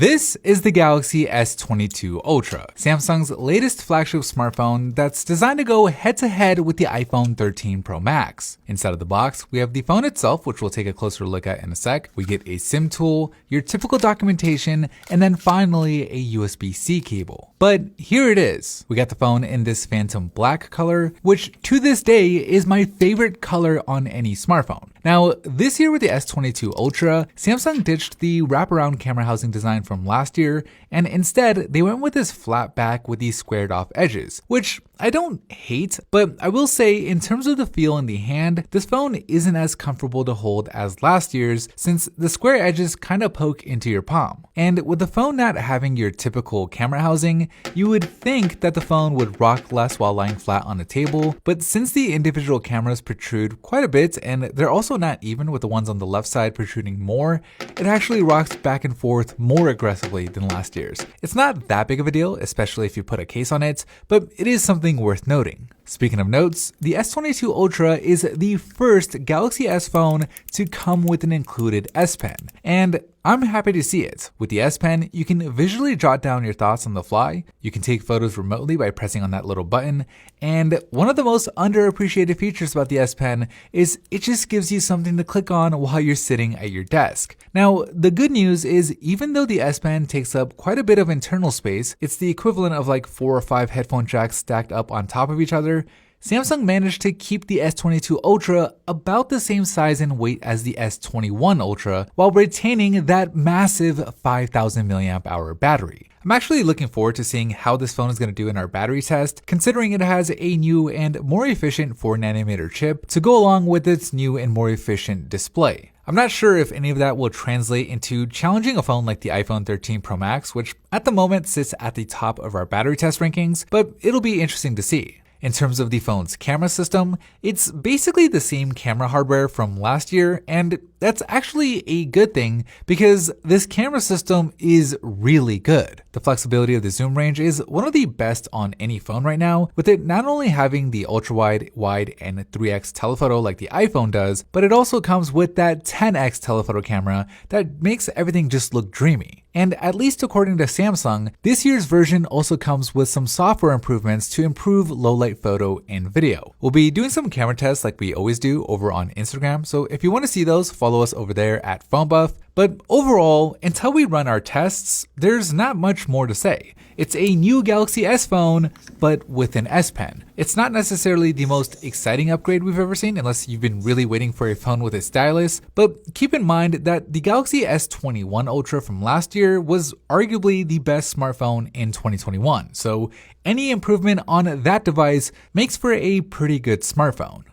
This is the Galaxy S22 Ultra, Samsung's latest flagship smartphone that's designed to go head-to-head with the iPhone 13 Pro Max. Inside of the box, we have the phone itself, which we'll take a closer look at in a sec. We get a SIM tool, your typical documentation, and then finally a USB-C cable. But here it is. We got the phone in this phantom black color, which to this day is my favorite color on any smartphone. Now, this year with the S22 Ultra, Samsung ditched the wraparound camera housing design from last year, and instead they went with this flat back with these squared off edges, which I don't hate, but I will say in terms of the feel in the hand, this phone isn't as comfortable to hold as last year's since the square edges kind of poke into your palm. And with the phone not having your typical camera housing, you would think that the phone would rock less while lying flat on a table, but since the individual cameras protrude quite a bit and they're also not even with the ones on the left side protruding more, it actually rocks back and forth more aggressively than last year's. It's not that big of a deal, especially if you put a case on it, but it is something worth noting. Speaking of notes, the S22 Ultra is the first Galaxy S phone to come with an included S Pen, and I'm happy to see it. With the S Pen, you can visually jot down your thoughts on the fly, you can take photos remotely by pressing on that little button, and one of the most underappreciated features about the S Pen is it just gives you something to click on while you're sitting at your desk. Now, the good news is even though the S Pen takes up quite a bit of internal space, it's the equivalent of like 4 or 5 headphone jacks stacked up on top of each other, Samsung managed to keep the S22 Ultra about the same size and weight as the S21 Ultra while retaining that massive 5000 mAh battery. I'm actually looking forward to seeing how this phone is going to do in our battery test, considering it has a new and more efficient 4nm chip to go along with its new and more efficient display. I'm not sure if any of that will translate into challenging a phone like the iPhone 13 Pro Max, which at the moment sits at the top of our battery test rankings, but it'll be interesting to see. In terms of the phone's camera system, it's basically the same camera hardware from last year, and that's actually a good thing because this camera system is really good. The flexibility of the zoom range is one of the best on any phone right now, with it not only having the ultra-wide, wide, and 3x telephoto like the iPhone does, but it also comes with that 10x telephoto camera that makes everything just look dreamy. And at least according to Samsung, this year's version also comes with some software improvements to improve low-light photo and video. We'll be doing some camera tests like we always do over on Instagram, so if you want to see those, follow us over there at PhoneBuff. But overall, until we run our tests, there's not much more to say. It's a new Galaxy S phone, but with an S Pen. It's not necessarily the most exciting upgrade we've ever seen, unless you've been really waiting for a phone with a stylus, but keep in mind that the Galaxy S21 Ultra from last year was arguably the best smartphone in 2021, so any improvement on that device makes for a pretty good smartphone.